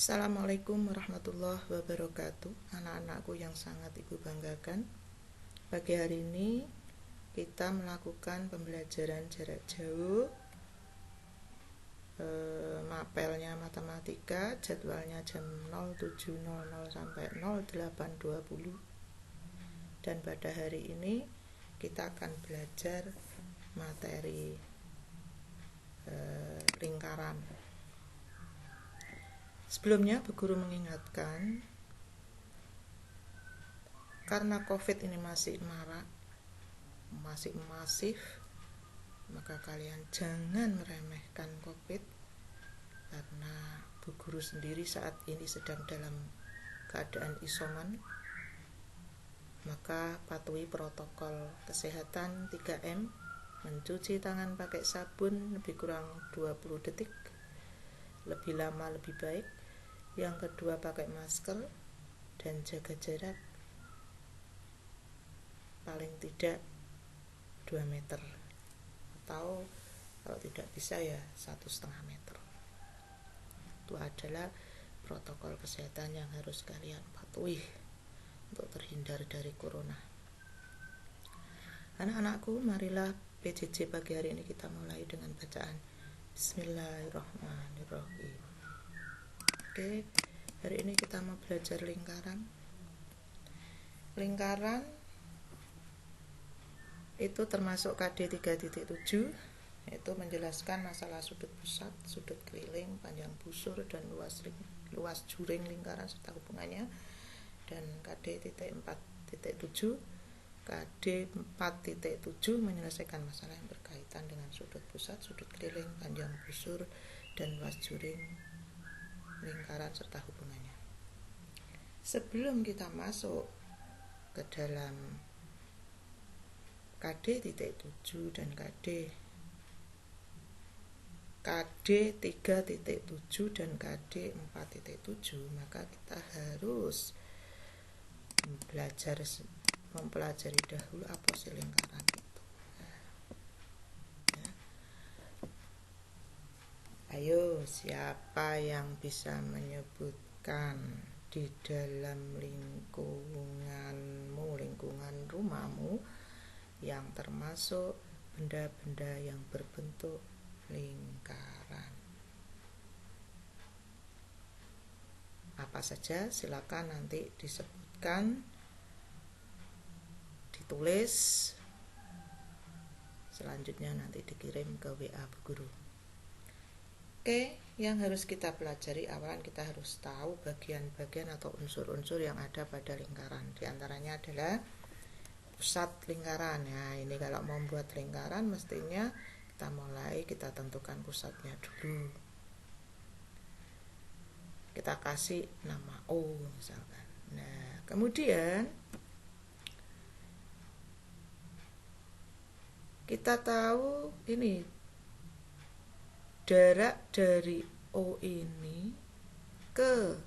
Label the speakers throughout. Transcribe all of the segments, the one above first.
Speaker 1: Assalamualaikum warahmatullahi wabarakatuh. Anak-anakku yang sangat ibu banggakan, pagi hari ini kita melakukan pembelajaran jarak jauh, mapelnya matematika, jadwalnya jam 07.00 sampai 08.20. Dan pada hari ini kita akan belajar materi lingkaran. Sebelumnya Bu Guru mengingatkan, karena COVID ini masih marak, masih masif, maka kalian jangan meremehkan COVID, karena Bu Guru sendiri saat ini sedang dalam keadaan isoman. Maka patuhi protokol kesehatan 3M, mencuci tangan pakai sabun lebih kurang 20 detik, lebih lama lebih baik. Yang kedua, pakai masker dan jaga jarak paling tidak 2 meter, atau kalau tidak bisa ya 1,5 meter. Itu adalah protokol kesehatan yang harus kalian patuhi untuk terhindar dari corona. Anak-anakku, marilah PJJ pagi hari ini kita mulai dengan bacaan Bismillahirrahmanirrahim. Oke, hari ini kita mau belajar lingkaran. Lingkaran itu termasuk KD 3.7, yaitu menjelaskan masalah sudut pusat, sudut keliling, panjang busur, dan luas juring lingkaran serta hubungannya. Dan KD 4.7, KD 4.7 menyelesaikan masalah yang berkaitan dengan sudut pusat, sudut keliling, panjang busur, dan luas juring lingkaran serta hubungannya. Sebelum kita masuk ke dalam KD 7 dan KD 3.7 dan KD 4.7, maka kita harus mempelajari dahulu apa sih lingkaran itu. Ayo, siapa yang bisa menyebutkan di dalam lingkunganmu, lingkungan rumahmu, yang termasuk benda-benda yang berbentuk lingkaran? Apa saja? Silakan nanti disebutkan, ditulis, selanjutnya nanti dikirim ke WA Bu Guru. Oke, yang harus kita pelajari, awalan kita harus tahu bagian-bagian atau unsur-unsur yang ada pada lingkaran. Di antaranya adalah pusat lingkaran. Nah, ini kalau mau membuat lingkaran mestinya kita tentukan pusatnya dulu. Kita kasih nama O misalkan. Nah, kemudian kita tahu ini jarak dari O ini ke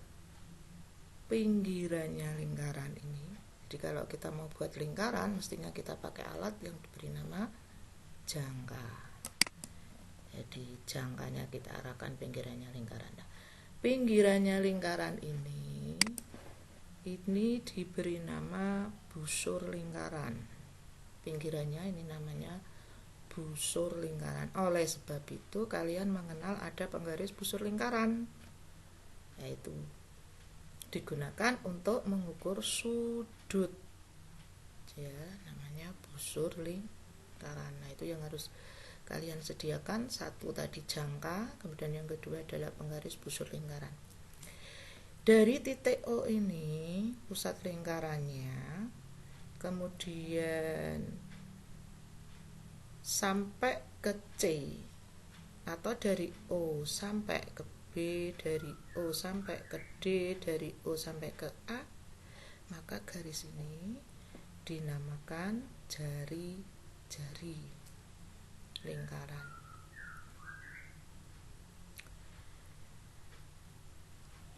Speaker 1: pinggirannya lingkaran ini. Jadi kalau kita mau buat lingkaran, mestinya kita pakai alat yang diberi nama jangka. Jadi jangkanya kita arahkan pinggirannya lingkaran. Nah, pinggirannya lingkaran ini diberi nama busur lingkaran. Pinggirannya ini namanya busur lingkaran. Oleh sebab itu kalian mengenal ada penggaris busur lingkaran, yaitu digunakan untuk mengukur sudut, ya, namanya busur lingkaran. Nah, itu yang harus kalian sediakan. Satu tadi jangka, kemudian yang kedua adalah penggaris busur lingkaran. Dari titik O ini pusat lingkarannya, kemudian sampai ke C, atau dari O sampai ke B, dari O sampai ke D, dari O sampai ke A, maka garis ini dinamakan jari-jari lingkaran.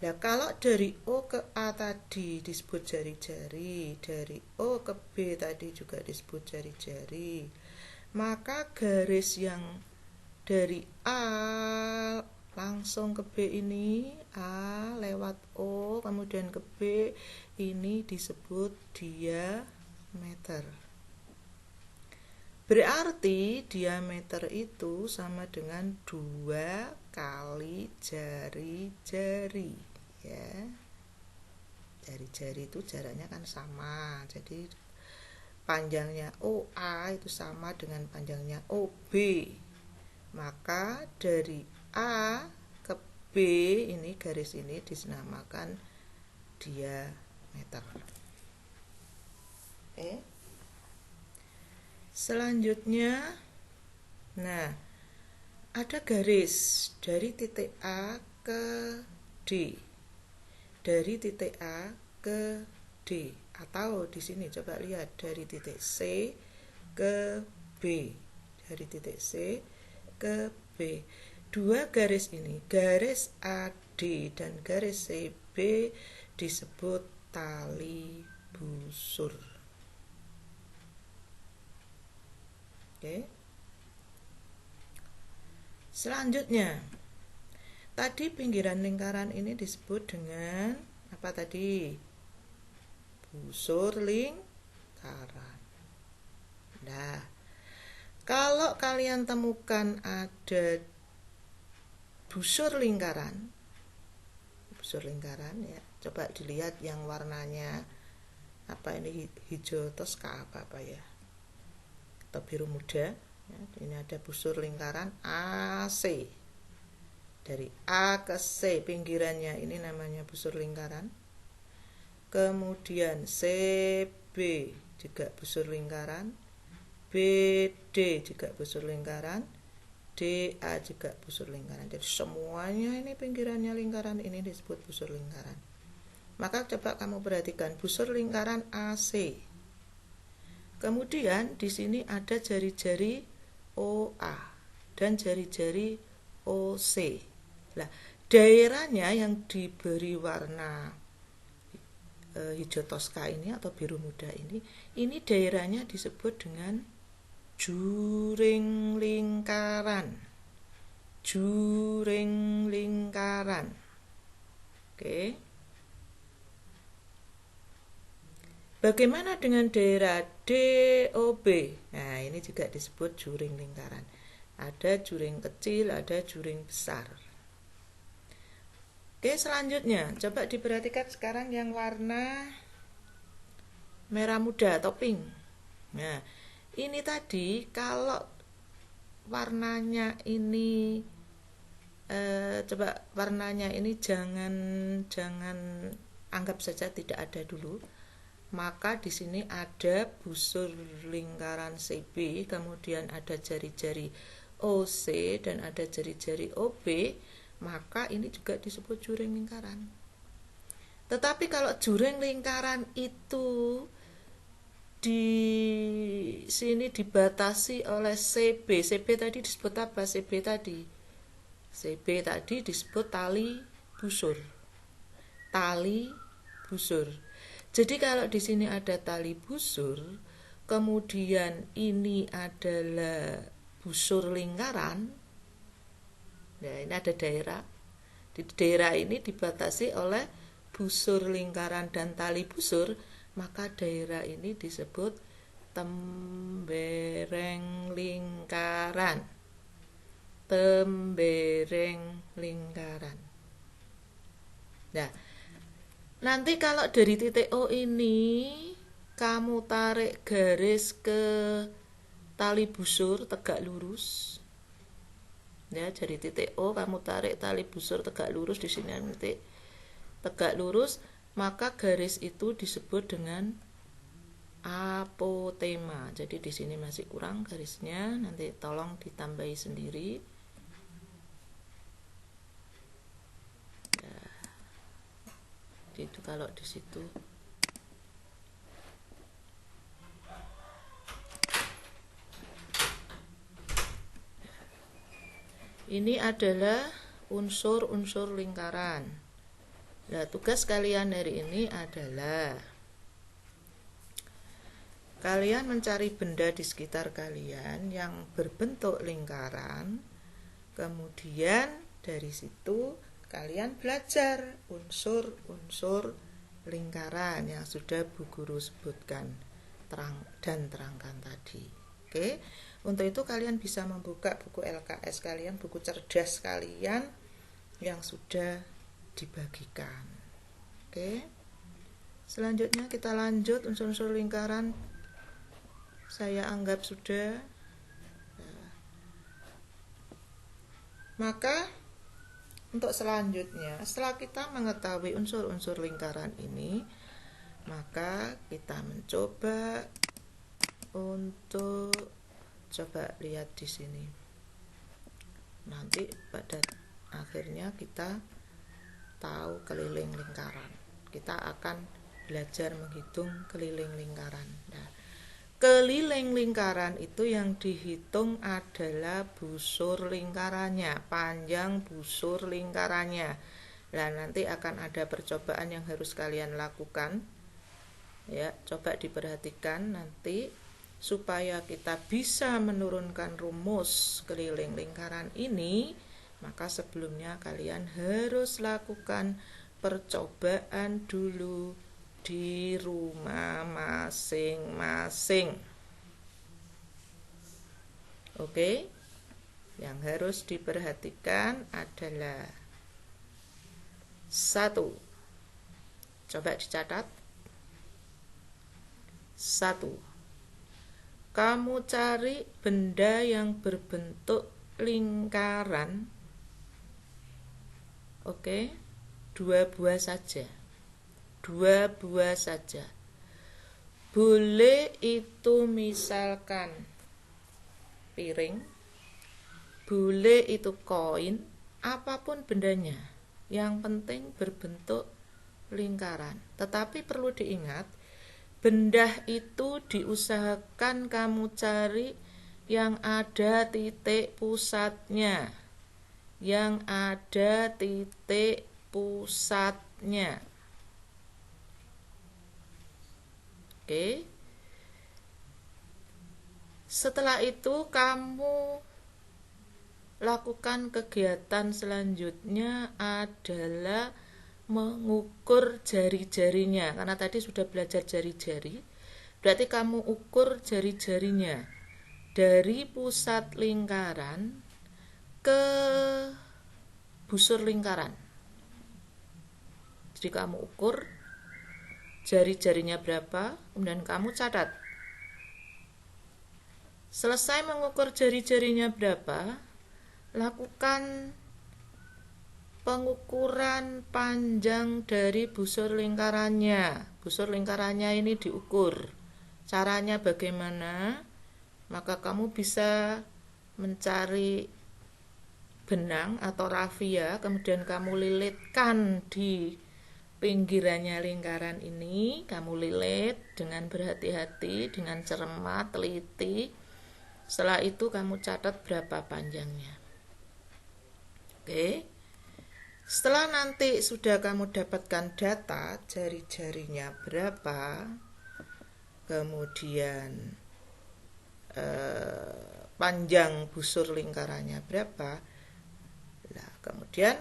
Speaker 1: Nah, kalau dari O ke A tadi disebut jari-jari, dari O ke B tadi juga disebut jari-jari, maka garis yang dari A langsung ke B ini, A lewat O kemudian ke B, ini disebut diameter. Berarti diameter itu sama dengan 2 kali jari-jari, ya. Jari-jari itu jaraknya kan sama, jadi panjangnya OA itu sama dengan panjangnya OB. Maka dari A ke B ini garis ini dinamakan diameter. Oke. Selanjutnya, nah, ada garis dari titik A ke D. Dari titik A ke D, atau di sini coba lihat dari titik C ke B. Dari titik C ke B. Dua garis ini, garis AD dan garis CB disebut tali busur. Oke. Selanjutnya, tadi pinggiran lingkaran ini disebut dengan apa tadi? Busur lingkaran. Nah, kalau kalian temukan ada busur lingkaran ya, coba dilihat yang warnanya apa ini, hijau toska apa ya, atau biru muda ya. Ini ada busur lingkaran AC. Dari A ke C pinggirannya ini namanya busur lingkaran. Kemudian CB juga busur lingkaran, BD juga busur lingkaran, DA juga busur lingkaran. Jadi semuanya ini pinggirannya lingkaran ini disebut busur lingkaran. Maka coba kamu perhatikan busur lingkaran AC. Kemudian di sini ada jari-jari OA dan jari-jari OC. Nah, daerahnya yang diberi warna hijau toska ini atau biru muda ini daerahnya disebut dengan juring lingkaran. Juring lingkaran. Oke. Bagaimana dengan daerah DOB? Nah, ini juga disebut juring lingkaran. Ada juring kecil, ada juring besar. Oke, selanjutnya coba diperhatikan sekarang yang warna merah muda atau pink. Nah, ini tadi kalau warnanya ini coba warnanya ini jangan anggap saja tidak ada dulu. Maka di sini ada busur lingkaran CB, kemudian ada jari-jari OC dan ada jari-jari OB, maka ini juga disebut juring lingkaran. Tetapi kalau juring lingkaran itu di sini dibatasi oleh CB. CB tadi disebut apa? CB tadi disebut tali busur. Tali busur. Jadi kalau di sini ada tali busur, kemudian ini adalah busur lingkaran. Nah, ini ada daerah. Di daerah ini dibatasi oleh busur lingkaran dan tali busur, maka daerah ini disebut tembereng lingkaran. Tembereng lingkaran. Nah, nanti kalau dari titik O ini kamu tarik garis ke tali busur tegak lurus. Ya, dari titik O kamu tarik tali busur tegak lurus, di sini titik tegak lurus, maka garis itu disebut dengan apotema. Jadi di sini masih kurang garisnya, nanti tolong ditambahi sendiri. Ya, itu kalau di situ. Ini adalah unsur-unsur lingkaran. Nah, tugas kalian hari ini adalah kalian mencari benda di sekitar kalian yang berbentuk lingkaran, kemudian Dari situ kalian belajar unsur-unsur lingkaran yang sudah Bu Guru sebutkan dan terangkan tadi. Oke, untuk itu kalian bisa membuka buku LKS kalian, buku cerdas kalian yang sudah dibagikan. Oke, selanjutnya kita lanjut unsur-unsur lingkaran. Saya anggap sudah. Maka untuk selanjutnya, setelah kita mengetahui unsur-unsur lingkaran ini, maka kita mencoba untuk coba lihat di sini. Nanti pada akhirnya kita tahu keliling lingkaran. Kita akan belajar menghitung keliling lingkaran. Nah, keliling lingkaran itu yang dihitung adalah busur lingkarannya, panjang busur lingkarannya. Nah, nanti akan ada percobaan yang harus kalian lakukan. Ya, coba diperhatikan nanti supaya kita bisa menurunkan rumus keliling lingkaran ini, maka sebelumnya kalian harus lakukan percobaan dulu di rumah masing-masing. Oke, yang harus diperhatikan adalah 1. Coba dicatat. 1. Kamu cari benda yang berbentuk lingkaran. Oke, 2 buah saja. 2 buah saja. Boleh itu misalkan piring, boleh itu koin, apapun bendanya. Yang penting berbentuk lingkaran. Tetapi perlu diingat, benda itu diusahakan kamu cari yang ada titik pusatnya. Yang ada titik pusatnya. Oke. Setelah itu kamu lakukan kegiatan selanjutnya adalah mengukur jari-jarinya. Karena tadi sudah belajar jari-jari, berarti kamu ukur jari-jarinya dari pusat lingkaran ke busur lingkaran. Jadi kamu ukur jari-jarinya berapa, kemudian kamu catat. Selesai mengukur jari-jarinya berapa, lakukan pengukuran panjang dari busur lingkarannya. Busur lingkarannya ini diukur. Caranya bagaimana? Maka kamu bisa mencari benang atau rafia, kemudian kamu lilitkan di pinggirannya lingkaran ini. Kamu lilit dengan berhati-hati, dengan cermat, teliti. Setelah itu kamu catat berapa panjangnya. Oke. Setelah nanti sudah kamu dapatkan data jari-jarinya berapa, kemudian panjang busur lingkarannya berapa, nah kemudian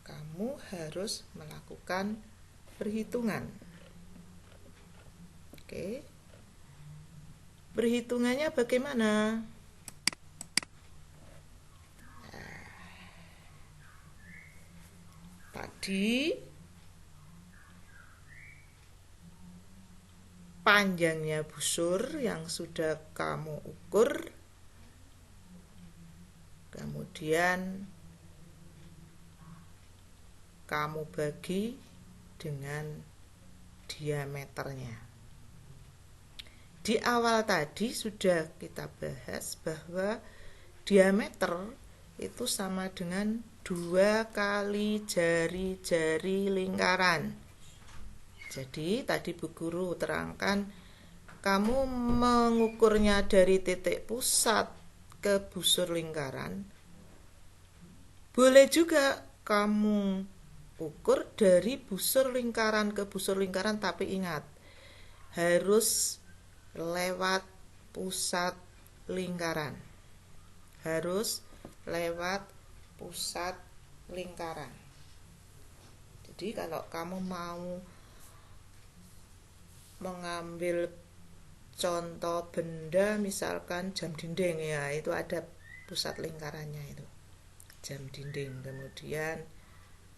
Speaker 1: kamu harus melakukan perhitungan. Oke. Perhitungannya bagaimana? Tadi panjangnya busur yang sudah kamu ukur, kemudian kamu bagi dengan diameternya. Di awal tadi sudah kita bahas bahwa diameter itu sama dengan 2 kali jari-jari lingkaran. Jadi tadi Bu Guru terangkan, kamu mengukurnya dari titik pusat ke busur lingkaran. Boleh juga kamu ukur dari busur lingkaran ke busur lingkaran, tapi ingat, harus lewat pusat lingkaran. Harus lewat pusat lingkaran. Jadi kalau kamu mau mengambil contoh benda, misalkan jam dinding, ya itu ada pusat lingkarannya, itu jam dinding. Kemudian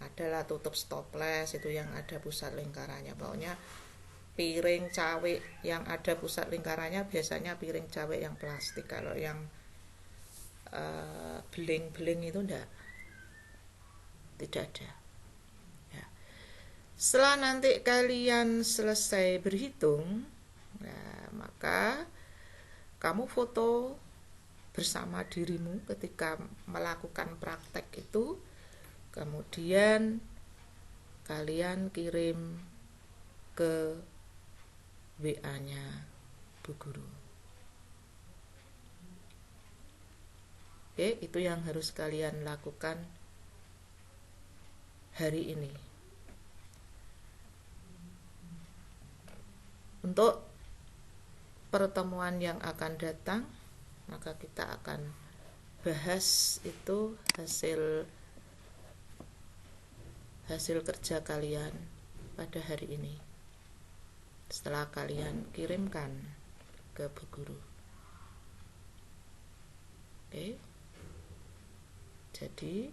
Speaker 1: adalah tutup stoples, itu yang ada pusat lingkarannya. Pokoknya piring cawik yang ada pusat lingkarannya biasanya piring cawik yang plastik. Kalau yang beling-beling itu tidak ada ya. Setelah nanti kalian selesai berhitung, nah, maka kamu foto bersama dirimu ketika melakukan praktek itu. Kemudian kalian kirim ke WA-nya Bu Guru. Oke, itu yang harus kalian lakukan hari ini. Untuk pertemuan yang akan datang, maka kita akan bahas itu hasil kerja kalian pada hari ini setelah kalian kirimkan ke Bu Guru. Oke. Jadi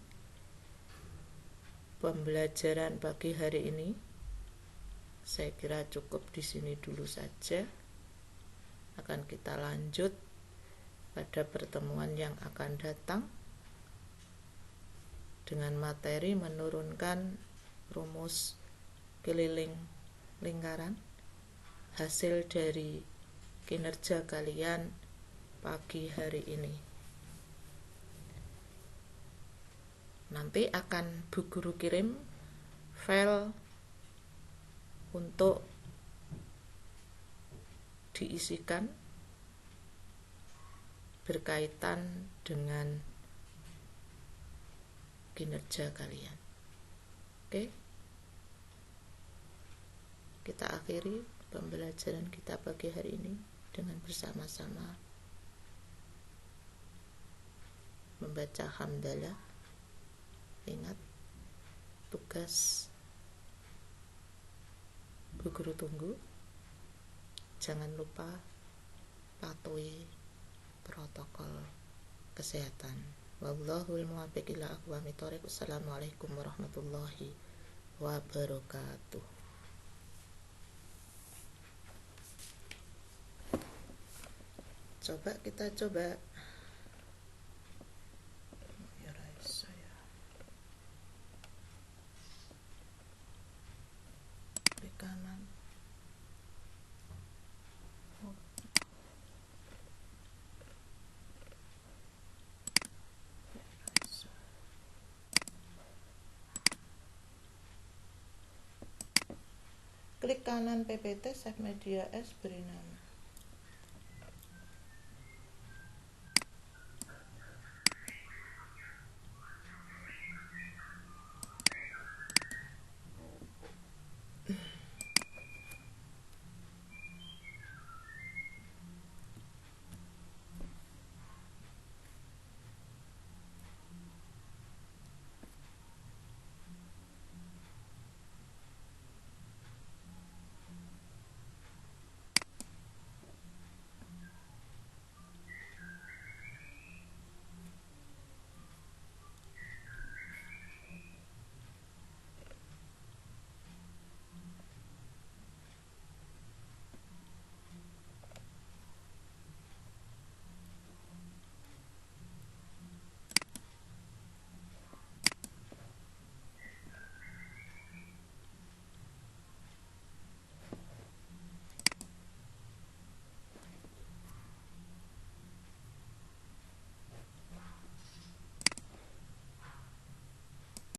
Speaker 1: pembelajaran pagi hari ini saya kira cukup di sini dulu saja. Akan kita lanjut pada pertemuan yang akan datang dengan materi menurunkan rumus keliling lingkaran, hasil dari kinerja kalian pagi hari ini. Nanti akan Bu Guru kirim file untuk diisikan berkaitan dengan kinerja kalian. Oke? Kita akhiri pembelajaran kita pagi hari ini dengan bersama-sama membaca hamdalah. Ingat, tugas Bu Guru tunggu. Jangan lupa patuhi protokol kesehatan. Wallahul muwaffiq ila aqwamit thoriq. Wassalamualaikum warahmatullahi wabarakatuh. Kita coba klik kanan. Klik kanan PPT Save Media as, beri nama